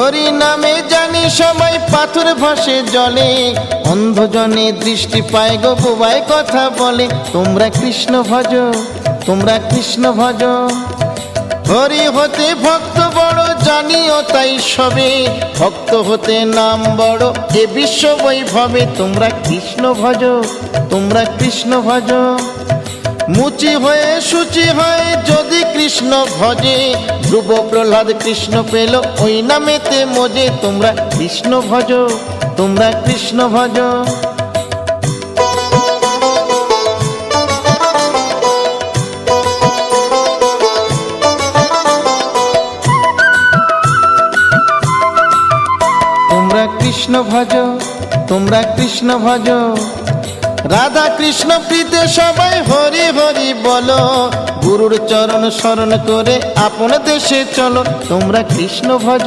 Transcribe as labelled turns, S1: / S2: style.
S1: হরি নামে জানি সবাই পাথর ভাসে জলে, অন্ধজনে দৃষ্টি পায় গো বোবায় কথা বলে। তোমরা কৃষ্ণ ভজ, তোমরা কৃষ্ণ ভজ। হরি হতে ভক্ত বড় জানিও তাই সবে, ভক্ত হতে নাম বড় এ বিশ্ব বৈভবে। তোমরা কৃষ্ণ ভজ, তোমরা কৃষ্ণ ভজ। মুচি হয়ে সূচি হয় যদি কৃষ্ণ ভজে, ধ্রুব প্রহ্লাদ কৃষ্ণ পেল ওই নামেতে মজে। তোমরা কৃষ্ণ ভজ, তোমরা কৃষ্ণ ভজ। তোমরা কৃষ্ণ ভজ, তোমরা কৃষ্ণ ভজ। রাধা কৃষ্ণ প্রীতে সবাই হরি হরি বলো, গুরুর চরণ শরণ করে আপন দেশে চলো। তোমরা কৃষ্ণ ভজ।